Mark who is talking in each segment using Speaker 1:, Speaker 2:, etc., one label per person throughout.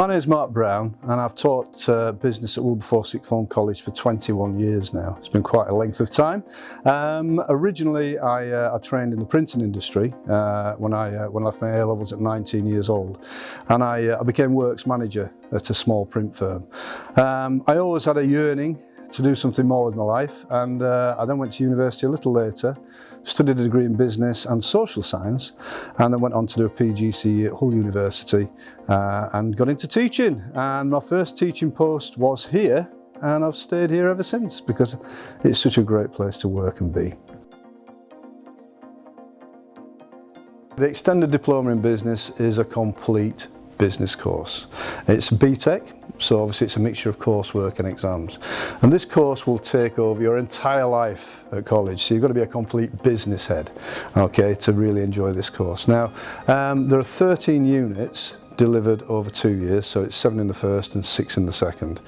Speaker 1: My name is Mark Brown and I've taught business at Wilberforce Sixth Form College for 21 years now. It's been quite a length of time. Originally I trained in the printing industry when I left my A-levels at 19 years old, and I became works manager at a small print firm. I always had a yearning to do something more with my life, and I then went to university a little later, studied a degree in business and social science, and then went on to do a PGCE at Hull University and got into teaching. And my first teaching post was here, and I've stayed here ever since because it's such a great place to work and be. The Extended Diploma in Business is a complete business course. It's BTEC, so obviously it's a mixture of coursework and exams. And this course will take over your entire life at college, so you've got to be a complete business head, okay, to really enjoy this course. Now, there are 13 units delivered over 2 years, so it's 7 in the first and 6 in the second,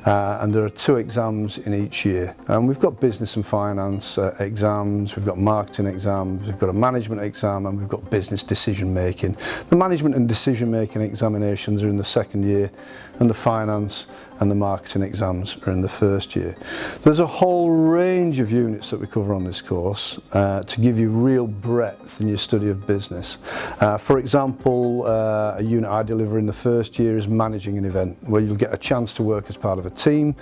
Speaker 1: and there are 2 exams in each year. And we've got business and finance exams, we've got marketing exams, we've got a management exam, and we've got business decision making. The management and decision making examinations are in the second year, and the finance and the marketing exams are in the first year. There's a whole range of units that we cover on this course to give you real breadth in your study of business. For example, a unit I deliver in the first year is managing an event, where you'll get a chance to work as part of a team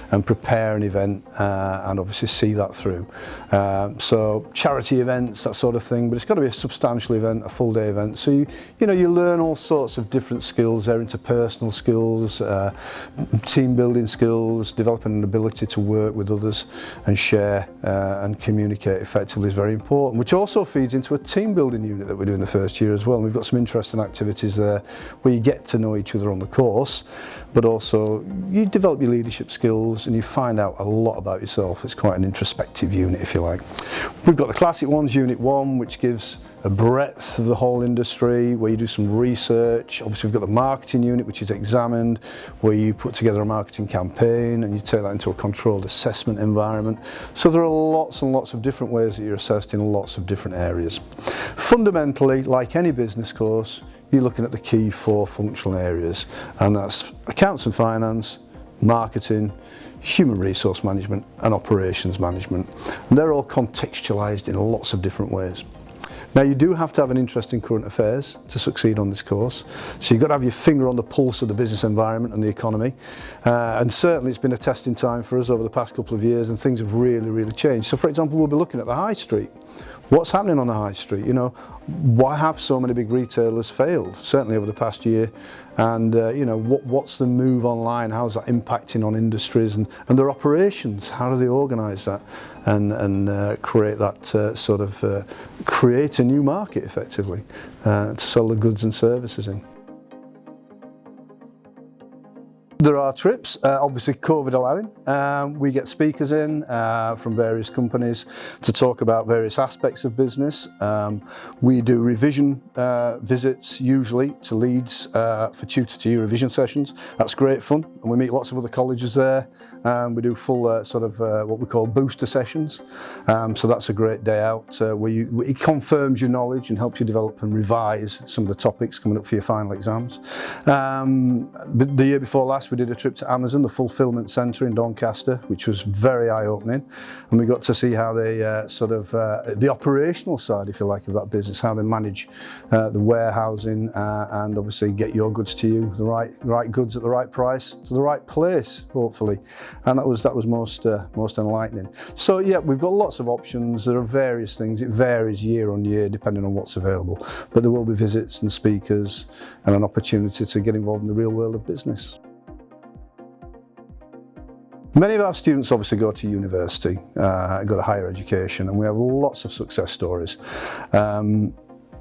Speaker 1: and prepare an event and obviously see that through. So charity events, that sort of thing, but it's got to be a substantial event, a full day event. So you learn all sorts of different skills there, interpersonal skills, team building skills, developing an ability to work with others and share and communicate effectively is very important, which also feeds into a team building unit that we do in the first year as well. And we've got some interesting activities there where you get to know each other on the course, but also you develop your leadership skills and you find out a lot about yourself. It's quite an introspective unit, if you like. We've got the classic ones, Unit 1, which gives a breadth of the whole industry, where you do some research. Obviously we've got the marketing unit, which is examined, where you put together a marketing campaign and you take that into a controlled assessment environment. So there are lots and lots of different ways that you're assessed in lots of different areas. Fundamentally, like any business course, you're looking at the key 4 functional areas, and that's accounts and finance, marketing, human resource management and operations management. And they're all contextualised in lots of different ways. Now, you do have to have an interest in current affairs to succeed on this course, so you've got to have your finger on the pulse of the business environment and the economy, and certainly it's been a testing time for us over the past couple of years, and things have really changed. So for example, we'll be looking at the high street. What's happening on the high street? Why have so many big retailers failed, certainly over the past year? And what's the move online? How's that impacting on industries and their operations? How do they organise that and create that create a new market effectively to sell the goods and services in? There are trips, obviously COVID allowing. We get speakers in from various companies to talk about various aspects of business. We do revision visits, usually to Leeds for tutor to you revision sessions. That's great fun, and we meet lots of other colleges there. We do full what we call booster sessions. So that's a great day out where it confirms your knowledge and helps you develop and revise some of the topics coming up for your final exams. The year before last, we did a trip to Amazon, the fulfillment centre in Doncaster, which was very eye-opening, and we got to see how they the operational side, if you like, of that business, how they manage the warehousing and obviously get your goods to you, the right goods at the right price to the right place, hopefully, and that was most enlightening. So yeah, we've got lots of options. There are various things. It varies year on year depending on what's available, but there will be visits and speakers and an opportunity to get involved in the real world of business. Many of our students obviously go to university, go to higher education, and we have lots of success stories.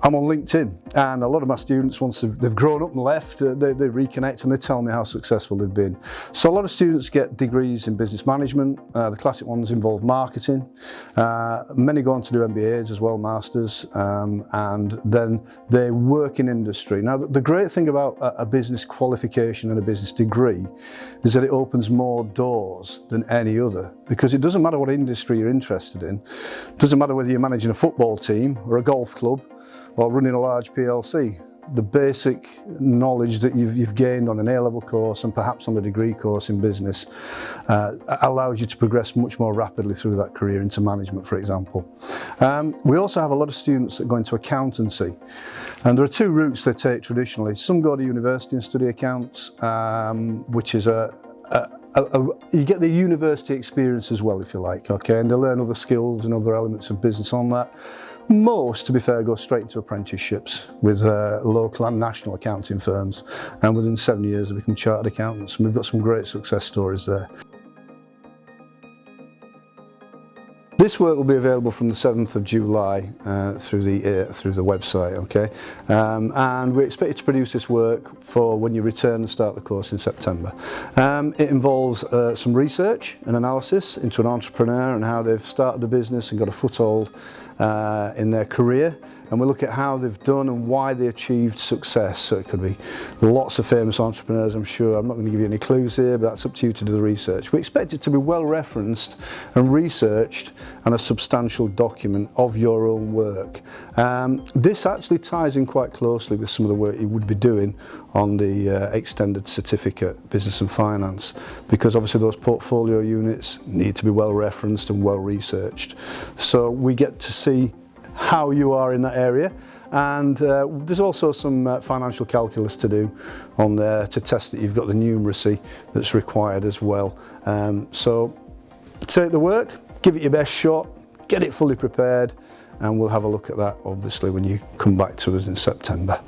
Speaker 1: I'm on LinkedIn, and a lot of my students, once they've grown up and left, they reconnect and they tell me how successful they've been. So a lot of students get degrees in business management. The classic ones involve marketing. Many go on to do MBAs as well, masters, and then they work in industry. Now, the great thing about a business qualification and a business degree is that it opens more doors than any other, because it doesn't matter what industry you're interested in. It doesn't matter whether you're managing a football team or a golf club or running a large PLC. the basic knowledge that you've gained on an A-level course and perhaps on a degree course in business allows you to progress much more rapidly through that career into management, for example. We also have a lot of students that go into accountancy, and there are two routes they take traditionally. Some go to university and study accounts, which is you get the university experience as well, if you like, okay, and they learn other skills and other elements of business on that. Most, to be fair, go straight into apprenticeships with local and national accounting firms, and within 7 years they become chartered accountants, and we've got some great success stories there. This work will be available from the 7th of July through the website, okay? And we expect you to produce this work for when you return and start the course in September. It involves some research and analysis into an entrepreneur and how they've started the business and got a foothold in their career. And we look at how they've done and why they achieved success. So it could be lots of famous entrepreneurs, I'm sure. I'm not going to give you any clues here, but that's up to you to do the research. We expect it to be well referenced and researched and a substantial document of your own work. This actually ties in quite closely with some of the work you would be doing on the extended certificate, business and finance, because obviously those portfolio units need to be well referenced and well researched. So we get to see how you are in that area, and there's also some financial calculus to do on there to test that you've got the numeracy that's required as well. So take the work, give it your best shot, get it fully prepared, and we'll have a look at that obviously when you come back to us in September.